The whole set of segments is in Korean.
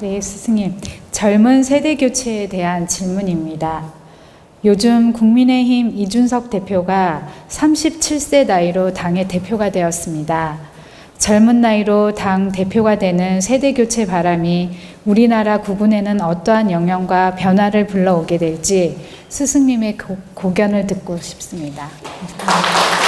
네, 스승님. 젊은 세대 교체에 대한 질문입니다. 요즘 국민의힘 이준석 대표가 37세 나이로 당의 대표가 되었습니다. 젊은 나이로 당 대표가 되는 세대 교체 바람이 우리나라 국군에는 어떠한 영향과 변화를 불러오게 될지 스승님의 고견을 듣고 싶습니다. 감사합니다.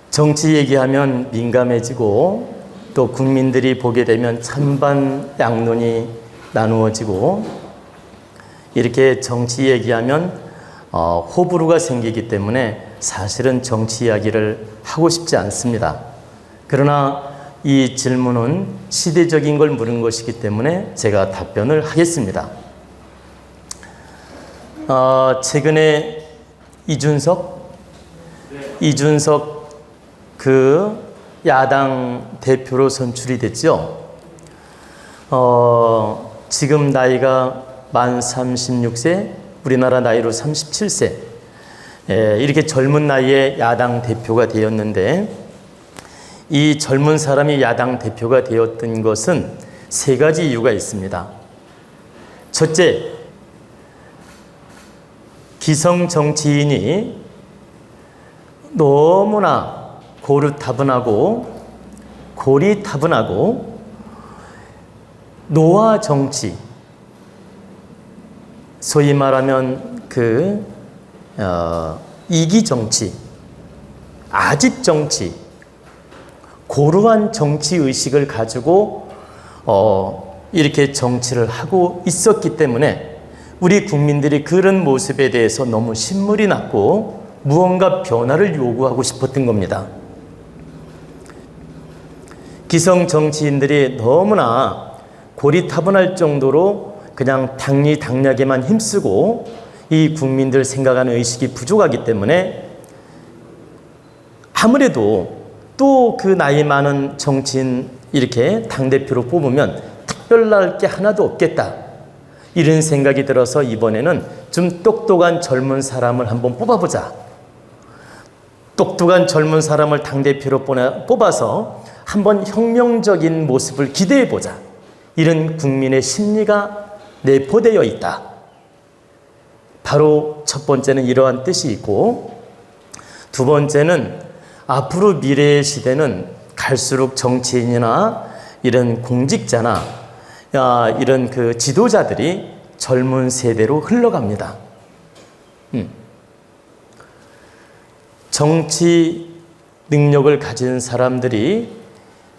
정치 얘기하면 민감해지고 또 국민들이 보게 되면 찬반 양론이 나누어지고 이렇게 정치 얘기하면 호불호가 생기기 때문에 사실은 정치 이야기를 하고 싶지 않습니다. 그러나 이 질문은 시대적인 걸 물은 것이기 때문에 제가 답변을 하겠습니다. 최근에 이준석 그 야당 대표로 선출이 됐죠. 지금 나이가 만 36세, 우리나라 나이로 37세. 이렇게 젊은 나이에 야당 대표가 되었는데 이 젊은 사람이 야당 대표가 되었던 것은 세 가지 이유가 있습니다. 첫째, 기성 정치인이 너무나 고리타분하고 노화 정치, 소위 말하면 이기 정치, 아집 정치, 고루한 정치 의식을 가지고 이렇게 정치를 하고 있었기 때문에 우리 국민들이 그런 모습에 대해서 너무 신물이 났고 무언가 변화를 요구하고 싶었던 겁니다. 기성 정치인들이 너무나 고리타분할 정도로 그냥 당리당략에만 힘쓰고 이 국민들 생각하는 의식이 부족하기 때문에 아무래도 또 그 나이 많은 정치인 이렇게 당대표로 뽑으면 특별할 게 하나도 없겠다. 이런 생각이 들어서 이번에는 좀 똑똑한 젊은 사람을 한번 뽑아보자. 똑똑한 젊은 사람을 당대표로 뽑아서 한번 혁명적인 모습을 기대해보자. 이런 국민의 심리가 내포되어 있다. 바로 첫 번째는 이러한 뜻이 있고, 두 번째는 앞으로 미래의 시대는 갈수록 정치인이나 이런 공직자나 이런 그 지도자들이 젊은 세대로 흘러갑니다. 정치 능력을 가진 사람들이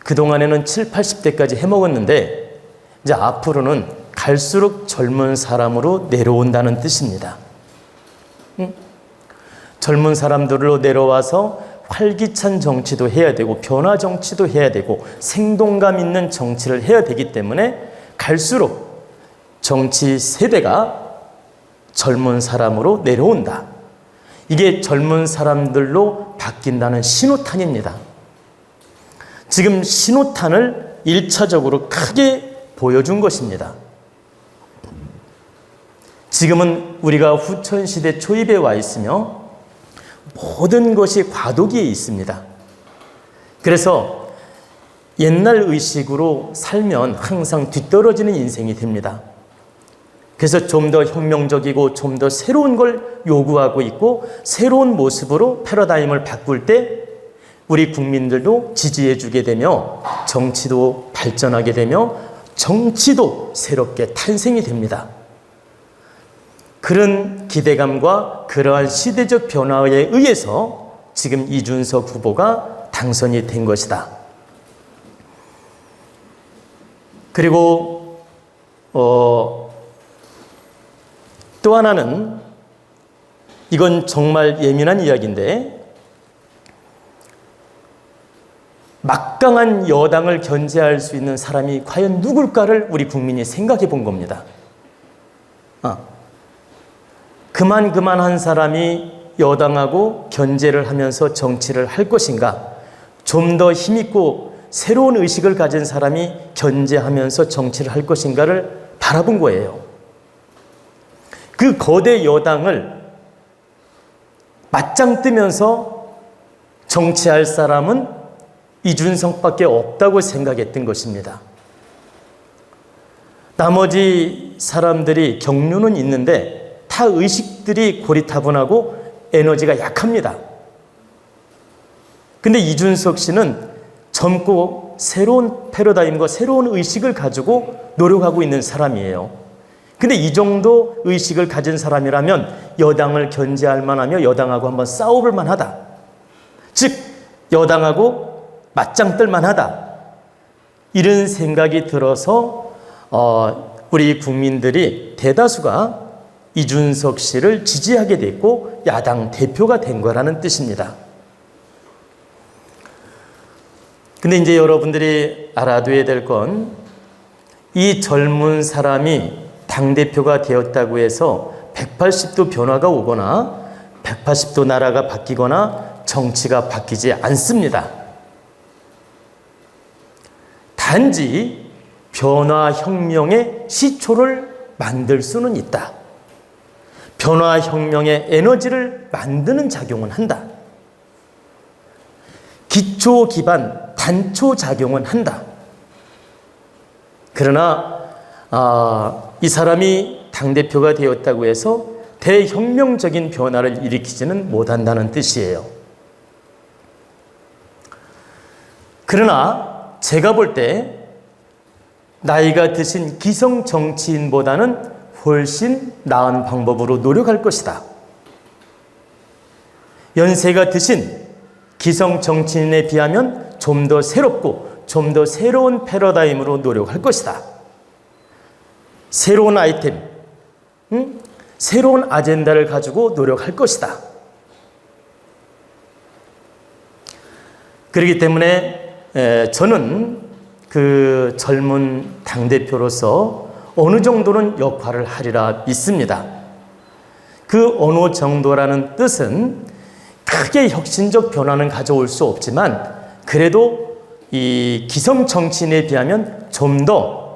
그동안에는 7, 80대까지 해먹었는데 이제 앞으로는 갈수록 젊은 사람으로 내려온다는 뜻입니다. 젊은 사람들로 내려와서 활기찬 정치도 해야 되고 변화 정치도 해야 되고 생동감 있는 정치를 해야 되기 때문에 갈수록 정치 세대가 젊은 사람으로 내려온다. 이게 젊은 사람들로 바뀐다는 신호탄입니다. 지금 신호탄을 1차적으로 크게 보여준 것입니다. 지금은 우리가 후천시대 초입에 와 있으며 모든 것이 과도기에 있습니다. 그래서 옛날 의식으로 살면 항상 뒤떨어지는 인생이 됩니다. 그래서 좀 더 혁명적이고 좀 더 새로운 걸 요구하고 있고 새로운 모습으로 패러다임을 바꿀 때 우리 국민들도 지지해 주게 되며 정치도 발전하게 되며 정치도 새롭게 탄생이 됩니다. 그런 기대감과 그러한 시대적 변화에 의해서 지금 이준석 후보가 당선이 된 것이다. 그리고 또 하나는 이건 정말 예민한 이야기인데 막강한 여당을 견제할 수 있는 사람이 과연 누굴까를 우리 국민이 생각해 본 겁니다. 그만한 사람이 여당하고 견제를 하면서 정치를 할 것인가? 좀 더 힘있고 새로운 의식을 가진 사람이 견제하면서 정치를 할 것인가를 바라본 거예요. 그 거대 여당을 맞짱 뜨면서 정치할 사람은 이준석밖에 없다고 생각했던 것입니다. 나머지 사람들이 경륜은 있는데 타 의식들이 고리타분하고 에너지가 약합니다. 근데 이준석 씨는 젊고 새로운 패러다임과 새로운 의식을 가지고 노력하고 있는 사람이에요. 근데 이 정도 의식을 가진 사람이라면 여당을 견제할 만하며 여당하고 한번 싸워볼 만하다. 즉 여당하고 맞짱 뜰 만하다. 이런 생각이 들어서 우리 국민들이 대다수가 이준석 씨를 지지하게 됐고 야당 대표가 된 거라는 뜻입니다. 근데 이제 여러분들이 알아둬야 될 건 이 젊은 사람이 당대표가 되었다고 해서 180도 변화가 오거나 180도 나라가 바뀌거나 정치가 바뀌지 않습니다. 단지 변화혁명의 시초를 만들 수는 있다. 변화혁명의 에너지를 만드는 작용은 한다. 기초 기반 단초 작용은 한다. 그러나 이 사람이 당대표가 되었다고 해서 대혁명적인 변화를 일으키지는 못한다는 뜻이에요. 그러나 제가 볼 때 나이가 드신 기성 정치인보다는 훨씬 나은 방법으로 노력할 것이다. 연세가 드신 기성 정치인에 비하면 좀 더 새롭고 좀 더 새로운 패러다임으로 노력할 것이다. 새로운 아이템, 새로운 아젠다를 가지고 노력할 것이다. 그렇기 때문에 저는 그 젊은 당대표로서 어느 정도는 역할을 하리라 믿습니다. 그 어느 정도라는 뜻은 크게 혁신적 변화는 가져올 수 없지만 그래도 이 기성 정치인에 비하면 좀 더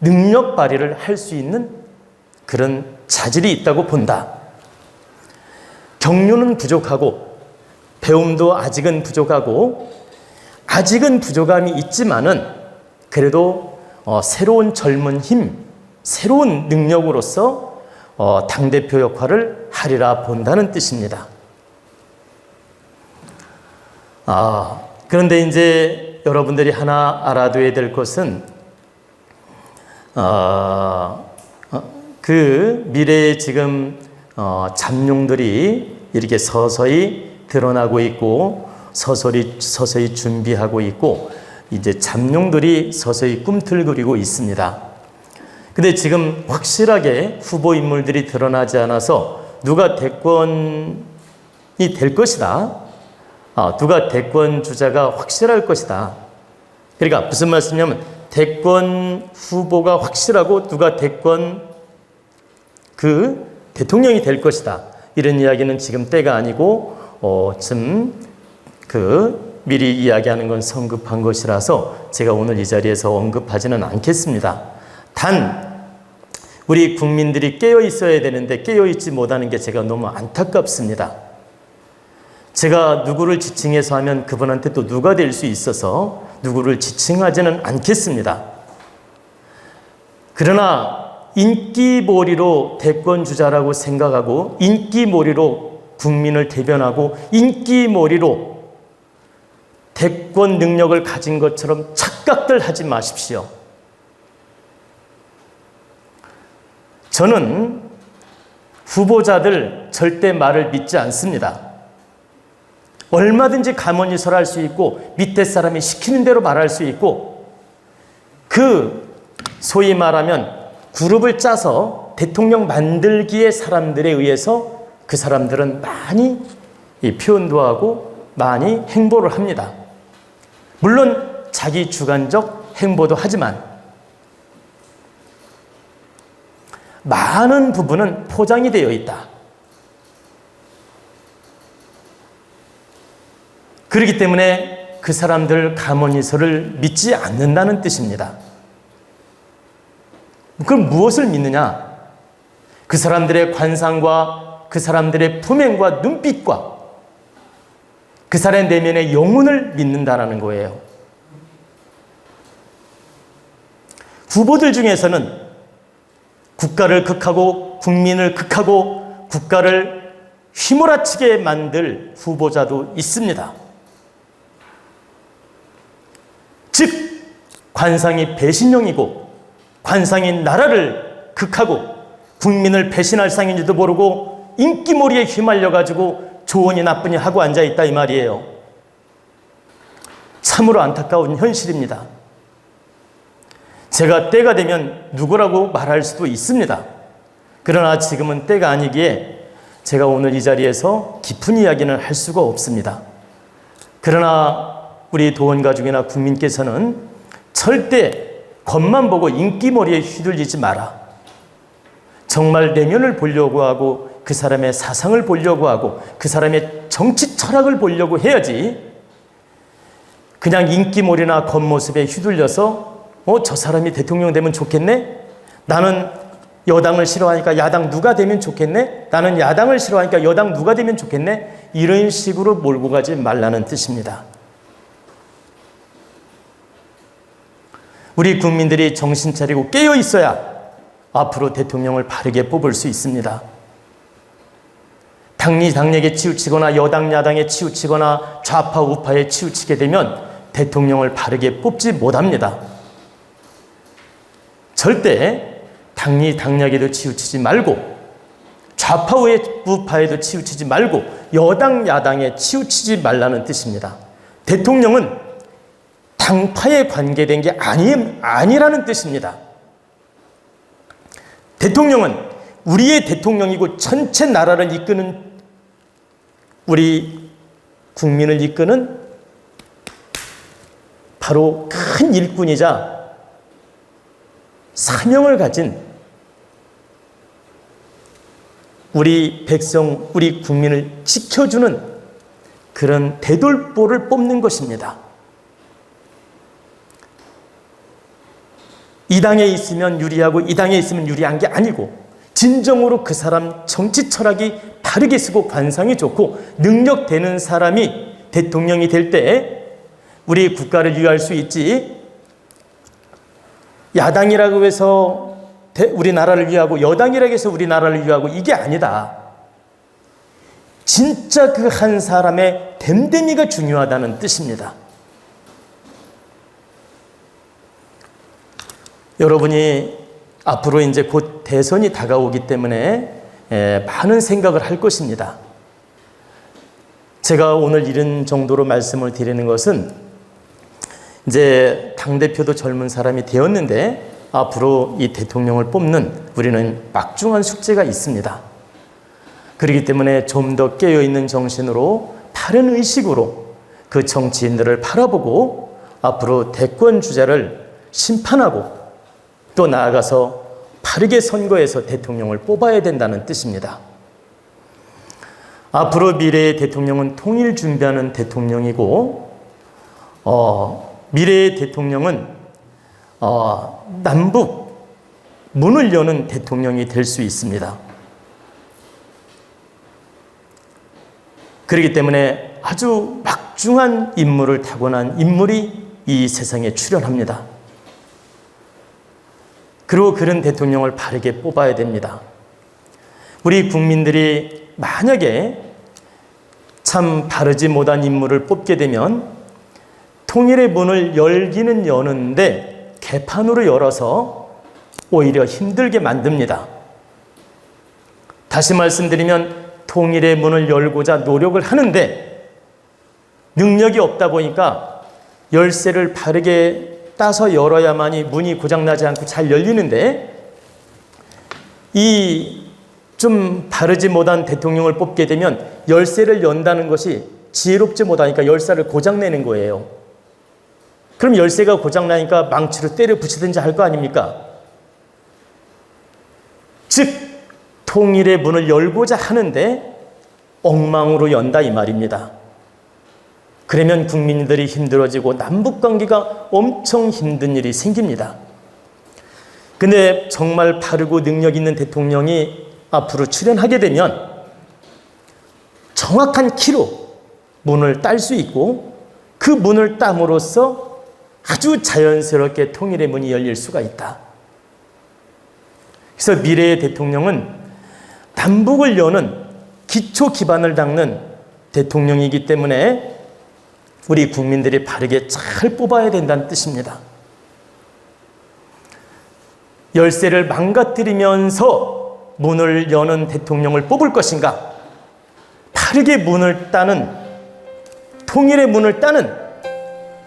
능력 발휘를 할 수 있는 그런 자질이 있다고 본다. 경륜은 부족하고 배움도 아직은 부족하고 아직은 부족함이 있지만은 그래도 새로운 젊은 힘, 새로운 능력으로서 당대표 역할을 하리라 본다는 뜻입니다. 그런데 이제 여러분들이 하나 알아둬야 될 것은 그 미래에 지금 잠룡들이 이렇게 서서히 드러나고 있고 서서히 준비하고 있고 이제 잠룡들이 서서히 꿈틀거리고 있습니다. 근데 지금 확실하게 후보 인물들이 드러나지 않아서 누가 대권이 될 것이다. 누가 대권 주자가 확실할 것이다. 그러니까 무슨 말씀이냐면 대권 후보가 확실하고 누가 대권 대통령이 될 것이다. 이런 이야기는 지금 때가 아니고 미리 이야기하는 건 성급한 것이라서 제가 오늘 이 자리에서 언급하지는 않겠습니다. 단 우리 국민들이 깨어 있어야 되는데 깨어 있지 못하는 게 제가 너무 안타깝습니다. 제가 누구를 지칭해서 하면 그분한테 또 누가 될 수 있어서 누구를 지칭하지는 않겠습니다. 그러나 인기몰이로 대권주자라고 생각하고 인기몰이로 국민을 대변하고 인기몰이로 대권 능력을 가진 것처럼 착각들 하지 마십시오. 저는 후보자들 절대 말을 믿지 않습니다. 얼마든지 가문이설할 수 있고 밑에 사람이 시키는 대로 말할 수 있고 소위 말하면 그룹을 짜서 대통령 만들기의 사람들에 의해서 그 사람들은 많이 표현도 하고 많이 행보를 합니다. 물론 자기 주관적 행보도 하지만 많은 부분은 포장이 되어 있다. 그렇기 때문에 그 사람들 가문이설을 믿지 않는다는 뜻입니다. 그럼 무엇을 믿느냐? 그 사람들의 관상과 그 사람들의 품행과 눈빛과 그 사람의 내면의 영혼을 믿는다라는 거예요. 후보들 중에서는 국가를 극하고 국민을 극하고 국가를 휘몰아치게 만들 후보자도 있습니다. 즉 관상이 배신용이고 관상이 나라를 극하고 국민을 배신할 상인지도 모르고 인기몰이에 휘말려가지고 좋으니 나쁘니 하고 앉아있다 이 말이에요. 참으로 안타까운 현실입니다. 제가 때가 되면 누구라고 말할 수도 있습니다. 그러나 지금은 때가 아니기에 제가 오늘 이 자리에서 깊은 이야기는 할 수가 없습니다. 그러나 우리 도원가족이나 국민께서는 절대 겉만 보고 인기몰이에 휘둘리지 마라. 정말 내면을 보려고 하고 그 사람의 사상을 보려고 하고 그 사람의 정치 철학을 보려고 해야지, 그냥 인기몰이나 겉모습에 휘둘려서 저 사람이 대통령 되면 좋겠네? 나는 여당을 싫어하니까 야당 누가 되면 좋겠네? 나는 야당을 싫어하니까 여당 누가 되면 좋겠네? 이런 식으로 몰고 가지 말라는 뜻입니다. 우리 국민들이 정신 차리고 깨어 있어야 앞으로 대통령을 바르게 뽑을 수 있습니다. 당리당략에 치우치거나 여당 야당에 치우치거나 좌파 우파에 치우치게 되면 대통령을 바르게 뽑지 못합니다. 절대 당리당략에도 치우치지 말고 좌파 우파에도 치우치지 말고 여당 야당에 치우치지 말라는 뜻입니다. 대통령은 당파에 관계된 게 아니라는 뜻입니다. 대통령은 우리의 대통령이고 전체 나라를 이끄는, 우리 국민을 이끄는 바로 큰 일꾼이자 사명을 가진 우리 백성, 우리 국민을 지켜주는 그런 대돌보를 뽑는 것입니다. 이 당에 있으면 유리하고 이 당에 있으면 유리한 게 아니고, 진정으로 그 사람 정치 철학이 바르게 쓰고 관상이 좋고 능력되는 사람이 대통령이 될 때 우리 국가를 위할 수 있지, 야당이라고 해서 우리나라를 위하고 여당이라고 해서 우리나라를 위하고 이게 아니다. 진짜 그 한 사람의 됨됨이가 중요하다는 뜻입니다. 여러분이 앞으로 이제 곧 대선이 다가오기 때문에 많은 생각을 할 것입니다. 제가 오늘 이런 정도로 말씀을 드리는 것은, 이제 당대표도 젊은 사람이 되었는데 앞으로 이 대통령을 뽑는 우리는 막중한 숙제가 있습니다. 그렇기 때문에 좀 더 깨어있는 정신으로 바른 의식으로 그 정치인들을 바라보고 앞으로 대권 주자를 심판하고 또 나아가서 바르게 선거에서 대통령을 뽑아야 된다는 뜻입니다. 앞으로 미래의 대통령은 통일 준비하는 대통령이고, 미래의 대통령은 남북 문을 여는 대통령이 될 수 있습니다. 그렇기 때문에 아주 막중한 임무를 타고난 인물이 이 세상에 출현합니다. 그리고 그런 대통령을 바르게 뽑아야 됩니다. 우리 국민들이 만약에 참 바르지 못한 인물을 뽑게 되면 통일의 문을 열기는 여는데 개판으로 열어서 오히려 힘들게 만듭니다. 다시 말씀드리면 통일의 문을 열고자 노력을 하는데 능력이 없다 보니까 열쇠를 바르게 따서 열어야만이 문이 고장나지 않고 잘 열리는데, 이 좀 바르지 못한 대통령을 뽑게 되면 열쇠를 연다는 것이 지혜롭지 못하니까 열쇠를 고장내는 거예요. 그럼 열쇠가 고장나니까 망치로 때려 붙이든지 할 거 아닙니까? 즉 통일의 문을 열고자 하는데 엉망으로 연다 이 말입니다. 그러면 국민들이 힘들어지고 남북관계가 엄청 힘든 일이 생깁니다. 근데 정말 바르고 능력 있는 대통령이 앞으로 출연하게 되면 정확한 키로 문을 딸 수 있고 그 문을 땀으로써 아주 자연스럽게 통일의 문이 열릴 수가 있다. 그래서 미래의 대통령은 남북을 여는 기초 기반을 닦는 대통령이기 때문에 우리 국민들이 바르게 잘 뽑아야 된다는 뜻입니다. 열쇠를 망가뜨리면서 문을 여는 대통령을 뽑을 것인가? 바르게 문을 따는, 통일의 문을 따는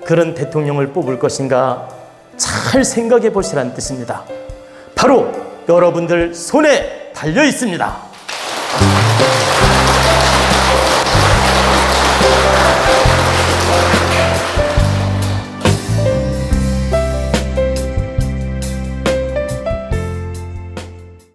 그런 대통령을 뽑을 것인가? 잘 생각해 보시라는 뜻입니다. 바로 여러분들 손에 달려 있습니다.